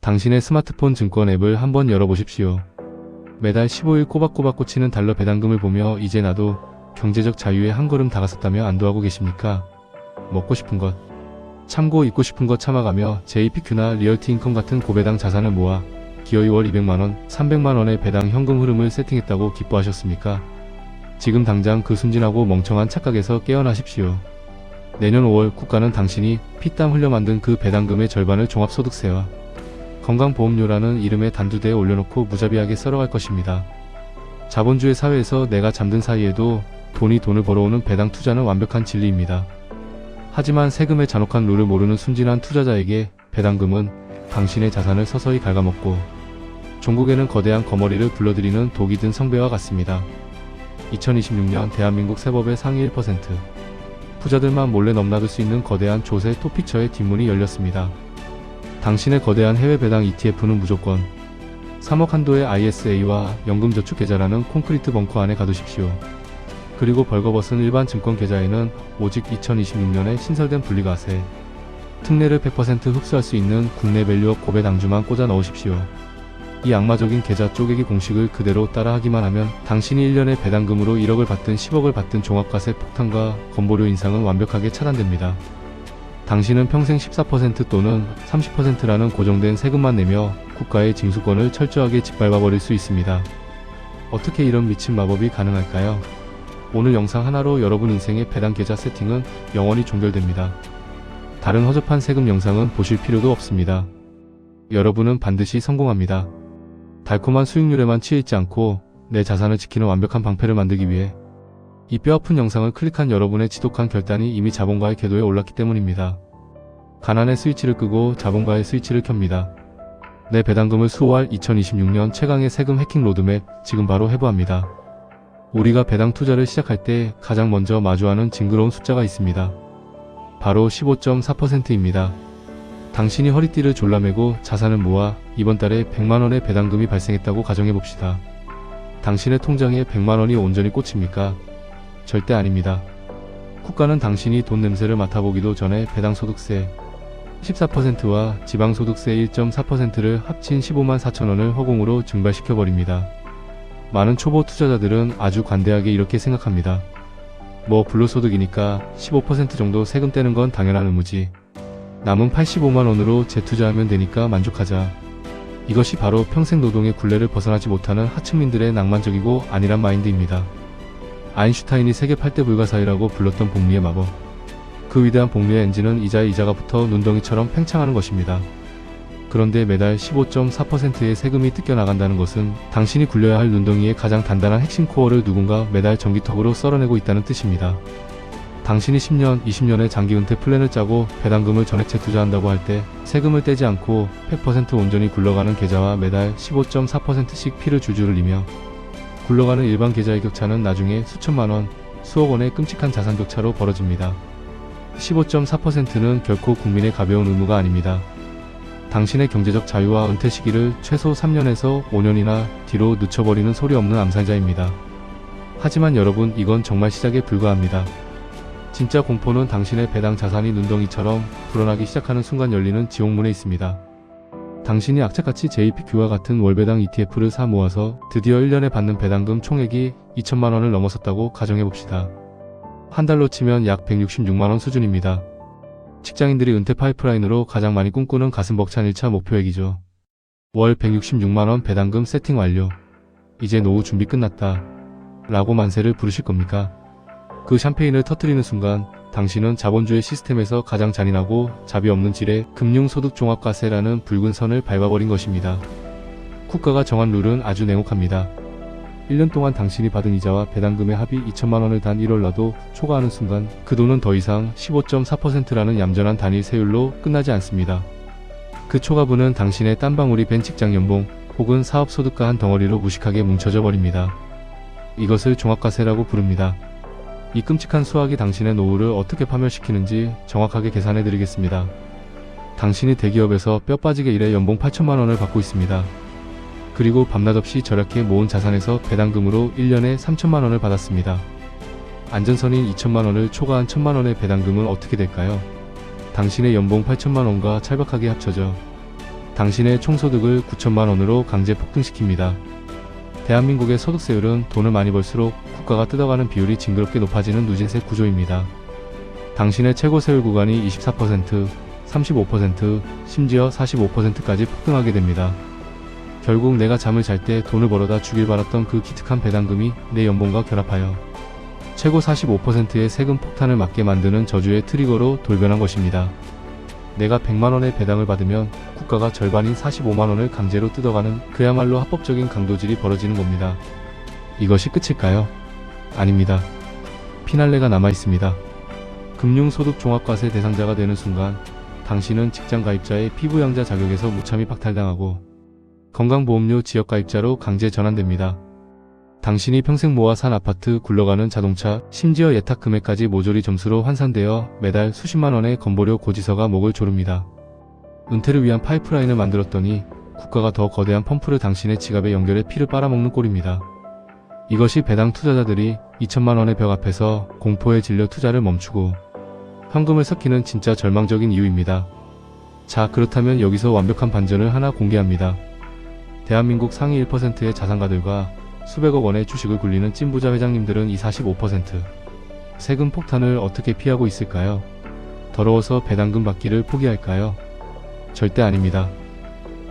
당신의 스마트폰 증권 앱을 한번 열어보십시오. 매달 15일 꼬박꼬박 꽂히는 달러 배당금을 보며 이제 나도 경제적 자유에 한 걸음 다가섰다며 안도하고 계십니까? 먹고 싶은 것, 참고 입고 싶은 것 참아가며 JPQ나 리얼티인컴 같은 고배당 자산을 모아 기어이 월 200만원, 300만원의 배당 현금 흐름을 세팅했다고 기뻐하셨습니까? 지금 당장 그 순진하고 멍청한 착각에서 깨어나십시오. 내년 5월 국가는 당신이 피땀 흘려 만든 그 배당금의 절반을 종합소득세와 건강보험료라는 이름의 단두대에 올려놓고 무자비하게 썰어갈 것입니다. 자본주의 사회에서 내가 잠든 사이에도 돈을 벌어오는 배당 투자는 완벽한 진리입니다. 하지만 세금의 잔혹한 룰을 모르는 순진한 투자자에게 배당금은 당신의 자산을 서서히 갉아먹고 종국에는 거대한 거머리를 불러들이는 독이 든 성배와 같습니다. 2026년 대한민국 세법의 상위 1%, 부자들만 몰래 넘나들 수 있는 거대한 조세 토픽처의 뒷문이 열렸습니다. 당신의 거대한 해외 배당 ETF는 무조건 3억 한도의 ISA와 연금저축계좌라는 콘크리트 벙커 안에 가두십시오. 그리고 벌거벗은 일반 증권 계좌에는 오직 2026년에 신설된 분리과세 특례를 100% 흡수할 수 있는 국내 밸류업 고배당주만 꽂아 넣으십시오. 이 악마적인 계좌 쪼개기 공식을 그대로 따라하기만 하면 당신이 1년에 배당금으로 1억을 받든 10억을 받든 종합과세 폭탄과 건보료 인상은 완벽하게 차단됩니다. 당신은 평생 14% 또는 30%라는 고정된 세금만 내며 국가의 징수권을 철저하게 짓밟아버릴 수 있습니다. 어떻게 이런 미친 마법이 가능할까요? 오늘 영상 하나로 여러분 인생의 배당 계좌 세팅은 영원히 종결됩니다. 다른 허접한 세금 영상은 보실 필요도 없습니다. 여러분은 반드시 성공합니다. 달콤한 수익률에만 치여있지 않고 내 자산을 지키는 완벽한 방패를 만들기 위해 이 뼈아픈 영상을 클릭한 여러분의 지독한 결단이 이미 자본가의 궤도에 올랐기 때문입니다. 가난의 스위치를 끄고 자본가의 스위치를 켭니다. 내 배당금을 수호할 2026년 최강의 세금 해킹 로드맵 지금 바로 해부합니다. 우리가 배당 투자를 시작할 때 가장 먼저 마주하는 징그러운 숫자가 있습니다. 바로 15.4%입니다. 당신이 허리띠를 졸라매고 자산을 모아 이번 달에 100만원의 배당금이 발생했다고 가정해봅시다. 당신의 통장에 100만원이 온전히 꽂힙니까? 절대 아닙니다. 국가는 당신이 돈 냄새를 맡아보기도 전에 배당소득세 14%와 지방소득세 1.4%를 합친 15만 4천원을 허공으로 증발시켜버립니다. 많은 초보 투자자들은 아주 관대하게 이렇게 생각합니다. 뭐 불로소득이니까 15% 정도 세금 떼는 건 당연한 의무지. 남은 85만원으로 재투자하면 되니까 만족하자. 이것이 바로 평생 노동의 굴레를 벗어나지 못하는 하층민들의 낭만적이고 안일한 마인드입니다. 아인슈타인이 세계 8대 불가사의라고 불렀던 복리의 마법. 그 위대한 복리의 엔진은 이자에 이자가 붙어 눈덩이처럼 팽창하는 것입니다. 그런데 매달 15.4%의 세금이 뜯겨나간다는 것은 당신이 굴려야 할 눈덩이의 가장 단단한 핵심 코어를 누군가 매달 전기톱으로 썰어내고 있다는 뜻입니다. 당신이 10년, 20년의 장기 은퇴 플랜을 짜고 배당금을 전액 재투자한다고 할 때 세금을 떼지 않고 100% 온전히 굴러가는 계좌와 매달 15.4%씩 피를 줄줄 흘리며 굴러가는 일반 계좌의 격차는 나중에 수천만원, 수억원의 끔찍한 자산 격차로 벌어집니다. 15.4%는 결코 국민의 가벼운 의무가 아닙니다. 당신의 경제적 자유와 은퇴 시기를 최소 3년에서 5년이나 뒤로 늦춰버리는 소리 없는 암살자입니다. 하지만 여러분, 이건 정말 시작에 불과합니다. 진짜 공포는 당신의 배당 자산이 눈덩이처럼 불어나기 시작하는 순간 열리는 지옥문에 있습니다. 당신이 악착같이 JPQ와 같은 월배당 ETF를 사 모아서 드디어 1년에 받는 배당금 총액이 2천만원을 넘어섰다고 가정해봅시다. 한 달로 치면 약 166만원 수준입니다. 직장인들이 은퇴 파이프라인으로 가장 많이 꿈꾸는 가슴 벅찬 1차 목표액이죠. 월 166만원 배당금 세팅 완료. 이제 노후 준비 끝났다. 라고 만세를 부르실 겁니까? 그 샴페인을 터뜨리는 순간 당신은 자본주의 시스템에서 가장 잔인하고 자비 없는 질의 금융소득종합과세라는 붉은 선을 밟아버린 것입니다. 국가가 정한 룰은 아주 냉혹합니다. 1년 동안 당신이 받은 이자와 배당금의 합이 2천만원을 단 1월 놔도 초과하는 순간 그 돈은 더 이상 15.4%라는 얌전한 단일 세율로 끝나지 않습니다. 그 초과분은 당신의 땀방울이 밴 직장 연봉 혹은 사업소득과 한 덩어리로 무식하게 뭉쳐져 버립니다. 이것을 종합과세라고 부릅니다. 이 끔찍한 수학이 당신의 노후를 어떻게 파멸시키는지 정확하게 계산해드리겠습니다. 당신이 대기업에서 뼈 빠지게 일해 연봉 8천만원을 받고 있습니다. 그리고 밤낮 없이 절약해 모은 자산에서 배당금으로 1년에 3천만원을 받았습니다. 안전선인 2천만원을 초과한 1천만원의 배당금은 어떻게 될까요? 당신의 연봉 8천만원과 찰박하게 합쳐져 당신의 총소득을 9천만 원으로 강제 폭등시킵니다. 대한민국의 소득세율은 돈을 많이 벌수록 국가가 뜯어가는 비율이 징그럽게 높아지는 누진세 구조입니다. 당신의 최고 세율 구간이 24%, 35%, 심지어 45%까지 폭등하게 됩니다. 결국 내가 잠을 잘 때 돈을 벌어다 주길 바랐던 그 기특한 배당금이 내 연봉과 결합하여 최고 45%의 세금 폭탄을 맞게 만드는 저주의 트리거로 돌변한 것입니다. 내가 100만원의 배당을 받으면 국가가 절반인 45만원을 강제로 뜯어가는 그야말로 합법적인 강도질이 벌어지는 겁니다. 이것이 끝일까요? 아닙니다. 피날레가 남아있습니다. 금융소득종합과세 대상자가 되는 순간 당신은 직장가입자의 피부양자 자격에서 무참히 박탈당하고 건강보험료 지역가입자로 강제 전환됩니다. 당신이 평생 모아 산 아파트, 굴러가는 자동차, 심지어 예탁 금액까지 모조리 점수로 환산되어 매달 수십만원의 건보료 고지서가 목을 조릅니다. 은퇴를 위한 파이프라인을 만들었더니 국가가 더 거대한 펌프를 당신의 지갑에 연결해 피를 빨아먹는 꼴입니다. 이것이 배당 투자자들이 2천만원의 벽 앞에서 공포에 질려 투자를 멈추고 현금을 섞이는 진짜 절망적인 이유입니다. 자, 그렇다면 여기서 완벽한 반전을 하나 공개합니다. 대한민국 상위 1%의 자산가들과 수백억 원의 주식을 굴리는 찐부자 회장님들은 이 45% 세금 폭탄을 어떻게 피하고 있을까요? 더러워서 배당금 받기를 포기할까요? 절대 아닙니다.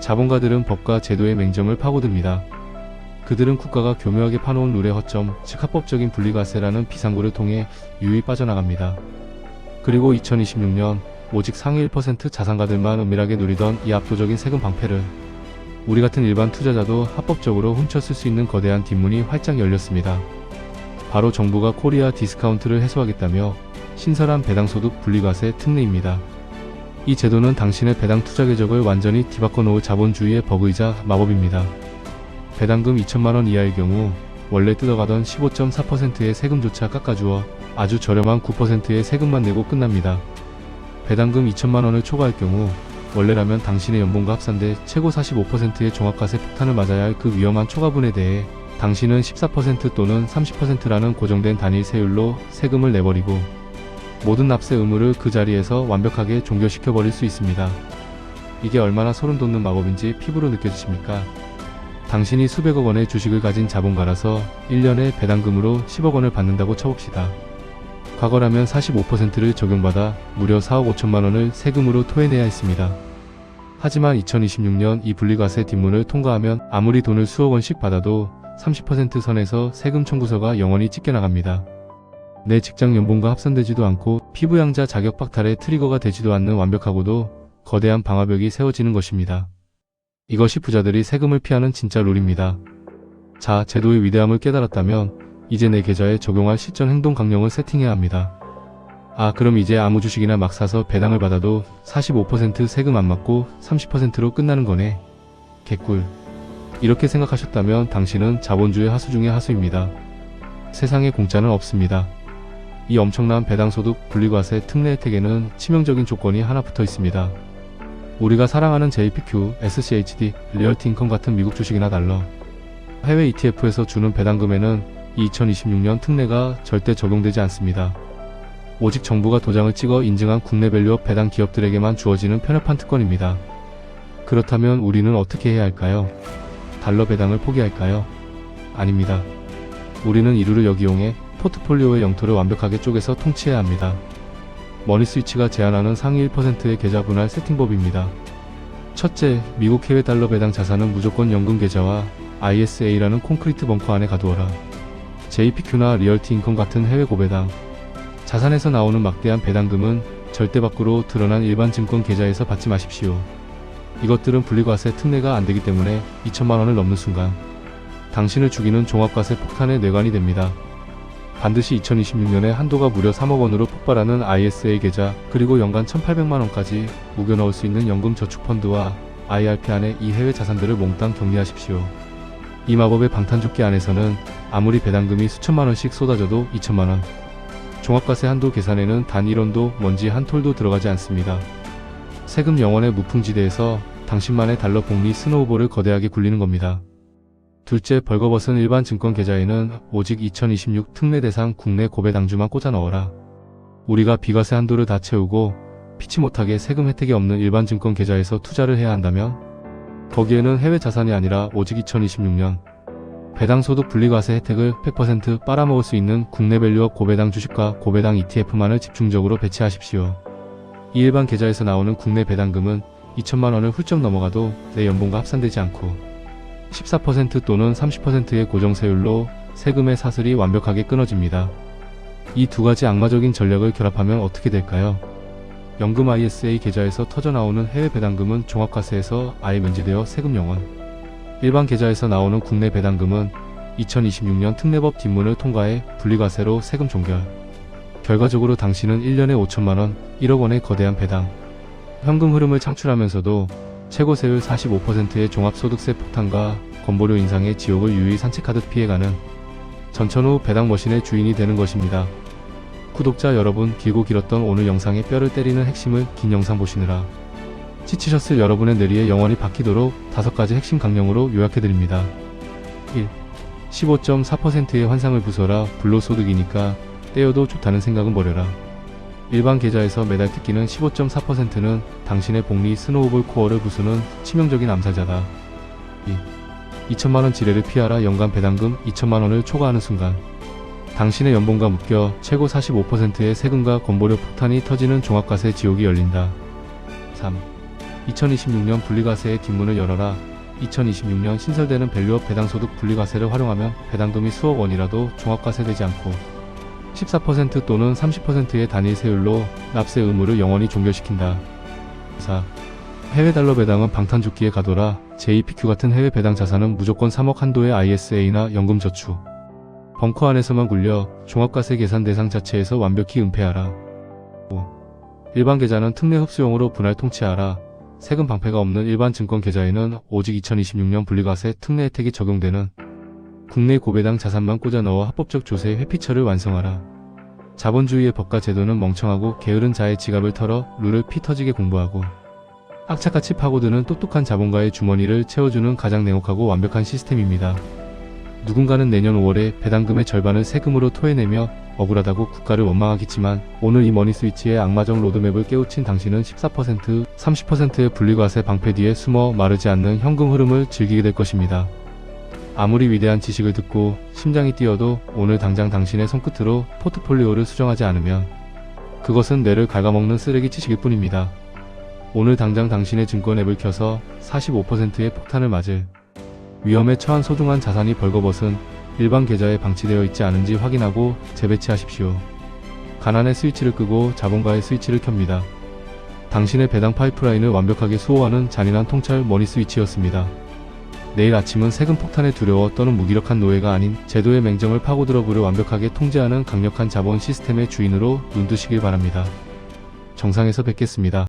자본가들은 법과 제도의 맹점을 파고듭니다. 그들은 국가가 교묘하게 파놓은 룰의 허점, 즉 합법적인 분리과세라는 비상구를 통해 유유히 빠져나갑니다. 그리고 2026년 오직 상위 1% 자산가들만 은밀하게 누리던 이 압도적인 세금 방패를 우리 같은 일반 투자자도 합법적으로 훔쳤을 수 있는 거대한 뒷문이 활짝 열렸습니다. 바로 정부가 코리아 디스카운트를 해소하겠다며 신설한 배당소득 분리과세 특례입니다. 이 제도는 당신의 배당 투자 궤적을 완전히 뒤바꿔 놓을 자본주의의 버그이자 마법입니다. 배당금 2천만원 이하의 경우 원래 뜯어가던 15.4%의 세금조차 깎아주어 아주 저렴한 9%의 세금만 내고 끝납니다. 배당금 2천만원을 초과할 경우 원래라면 당신의 연봉과 합산돼 최고 45%의 종합과세 폭탄을 맞아야 할 그 위험한 초과분에 대해 당신은 14% 또는 30%라는 고정된 단일 세율로 세금을 내버리고 모든 납세 의무를 그 자리에서 완벽하게 종결시켜버릴 수 있습니다. 이게 얼마나 소름 돋는 마법인지 피부로 느껴지십니까? 당신이 수백억 원의 주식을 가진 자본가라서 1년에 배당금으로 10억 원을 받는다고 쳐봅시다. 과거라면 45%를 적용받아 무려 4억 5천만 원을 세금으로 토해내야 했습니다. 하지만 2026년 이 분리과세 뒷문을 통과하면 아무리 돈을 수억 원씩 받아도 30% 선에서 세금 청구서가 영원히 찢겨나갑니다. 내 직장 연봉과 합산되지도 않고 피부양자 자격 박탈의 트리거가 되지도 않는 완벽하고도 거대한 방화벽이 세워지는 것입니다. 이것이 부자들이 세금을 피하는 진짜 룰입니다. 자, 제도의 위대함을 깨달았다면 이제 내 계좌에 적용할 실전 행동 강령을 세팅해야 합니다. 아, 그럼 이제 아무 주식이나 막 사서 배당을 받아도 45% 세금 안 맞고 30%로 끝나는 거네. 개꿀. 이렇게 생각하셨다면 당신은 자본주의 하수 중의 하수입니다. 세상에 공짜는 없습니다. 이 엄청난 배당소득 분리과세 특례 혜택에는 치명적인 조건이 하나 붙어 있습니다. 우리가 사랑하는 JPQ, SCHD, 리얼티 인컴 같은 미국 주식이나 달러, 해외 ETF에서 주는 배당금에는 이 2026년 특례가 절대 적용되지 않습니다. 오직 정부가 도장을 찍어 인증한 국내 밸류업 배당 기업들에게만 주어지는 편협한 특권입니다. 그렇다면 우리는 어떻게 해야 할까요? 달러 배당을 포기할까요? 아닙니다. 우리는 이 룰을 역이용해 포트폴리오의 영토를 완벽하게 쪼개서 통치해야 합니다. 머니스위치가 제안하는 상위 1%의 계좌 분할 세팅법입니다. 첫째, 미국 해외 달러 배당 자산은 무조건 연금 계좌와 ISA라는 콘크리트 벙커 안에 가두어라. JPQ나 리얼티 인컴 같은 해외 고배당 자산에서 나오는 막대한 배당금은 절대 밖으로 드러난 일반 증권 계좌에서 받지 마십시오. 이것들은 분리과세 특례가 안되기 때문에 2천만 원을 넘는 순간 당신을 죽이는 종합과세 폭탄의 뇌관이 됩니다. 반드시 2026년에 한도가 무려 3억 원으로 폭발하는 ISA 계좌, 그리고 연간 1,800만 원까지 우겨 넣을 수 있는 연금 저축펀드와 IRP 안에 이 해외 자산들을 몽땅 격리하십시오. 이 마법의 방탄조끼 안에서는 아무리 배당금이 수천만 원씩 쏟아져도 2천만 원. 종합과세 한도 계산에는 단 1원도 먼지 한 톨도 들어가지 않습니다. 세금 영원의 무풍지대에서 당신만의 달러 복리 스노우볼을 거대하게 굴리는 겁니다. 둘째, 벌거벗은 일반 증권 계좌에는 오직 2026 특례 대상 국내 고배당주만 꽂아 넣어라. 우리가 비과세 한도를 다 채우고 피치 못하게 세금 혜택이 없는 일반 증권 계좌에서 투자를 해야 한다면 거기에는 해외 자산이 아니라 오직 2026년 배당소득 분리과세 혜택을 100% 빨아먹을 수 있는 국내 밸류업 고배당 주식과 고배당 ETF만을 집중적으로 배치하십시오. 이 일반 계좌에서 나오는 국내 배당금은 2천만 원을 훌쩍 넘어가도 내 연봉과 합산되지 않고 14% 또는 30%의 고정세율로 세금의 사슬이 완벽하게 끊어집니다. 이 두 가지 악마적인 전략을 결합하면 어떻게 될까요? 연금 ISA 계좌에서 터져나오는 해외 배당금은 종합과세에서 아예 면제되어 세금 영원. 일반 계좌에서 나오는 국내 배당금은 2026년 특례법 뒷문을 통과해 분리과세로 세금 종결. 결과적으로 당신은 1년에 5천만 원, 1억 원의 거대한 배당. 현금 흐름을 창출하면서도 최고 세율 45%의 종합소득세 폭탄과 건보료 인상의 지옥을 유유히 산책하듯 피해가는 전천후 배당 머신의 주인이 되는 것입니다. 구독자 여러분, 길고 길었던 오늘 영상의 뼈를 때리는 핵심을 긴 영상 보시느라 지치셨을 여러분의 뇌리에 영원히 박히도록 5가지 핵심 강령으로 요약해드립니다. 1. 15.4%의 환상을 부숴라. 불로소득이니까 떼어도 좋다는 생각은 버려라. 일반 계좌에서 매달 뜯기는 15.4%는 당신의 복리 스노우볼 코어를 부수는 치명적인 암살자다. 2. 2천만원 지뢰를 피하라. 연간 배당금 2천만원을 초과하는 순간 당신의 연봉과 묶여 최고 45%의 세금과 건보료 폭탄이 터지는 종합과세 지옥이 열린다. 3. 2026년 분리과세의 뒷문을 열어라. 2026년 신설되는 밸류업 배당소득 분리과세를 활용하면 배당금이 수억 원이라도 종합과세되지 않고 14% 또는 30%의 단일 세율로 납세 의무를 영원히 종결시킨다. 4. 해외 달러 배당은 방탄조끼에 가둬라. JPQ 같은 해외 배당 자산은 무조건 3억 한도의 ISA나 연금저축 벙커 안에서만 굴려 종합과세 계산 대상 자체에서 완벽히 은폐하라. 5. 일반 계좌는 특례 흡수용으로 분할 통치하라. 세금 방패가 없는 일반 증권 계좌에는 오직 2026년 분리과세 특례 혜택이 적용되는 국내 고배당 자산만 꽂아 넣어 합법적 조세 회피처를 완성하라. 자본주의의 법과 제도는 멍청하고 게으른 자의 지갑을 털어 룰을 피 터지게 공부하고 악착같이 파고드는 똑똑한 자본가의 주머니를 채워주는 가장 냉혹하고 완벽한 시스템입니다. 누군가는 내년 5월에 배당금의 절반을 세금으로 토해내며 억울하다고 국가를 원망하겠지만 오늘 이 머니스위치의 악마적 로드맵을 깨우친 당신은 14%, 30%의 분리과세 방패 뒤에 숨어 마르지 않는 현금 흐름을 즐기게 될 것입니다. 아무리 위대한 지식을 듣고 심장이 뛰어도 오늘 당장 당신의 손끝으로 포트폴리오를 수정하지 않으면 그것은 뇌를 갉아먹는 쓰레기 지식일 뿐입니다. 오늘 당장 당신의 증권 앱을 켜서 45%의 폭탄을 맞을 위험에 처한 소중한 자산이 벌거벗은 일반 계좌에 방치되어 있지 않은지 확인하고 재배치하십시오. 가난의 스위치를 끄고 자본가의 스위치를 켭니다. 당신의 배당 파이프라인을 완벽하게 수호하는 잔인한 통찰 머니 스위치였습니다. 내일 아침은 세금 폭탄에 두려워 떠는 무기력한 노예가 아닌 제도의 맹정을 파고들어 부를 완벽하게 통제하는 강력한 자본 시스템의 주인으로 눈뜨시길 바랍니다. 정상에서 뵙겠습니다.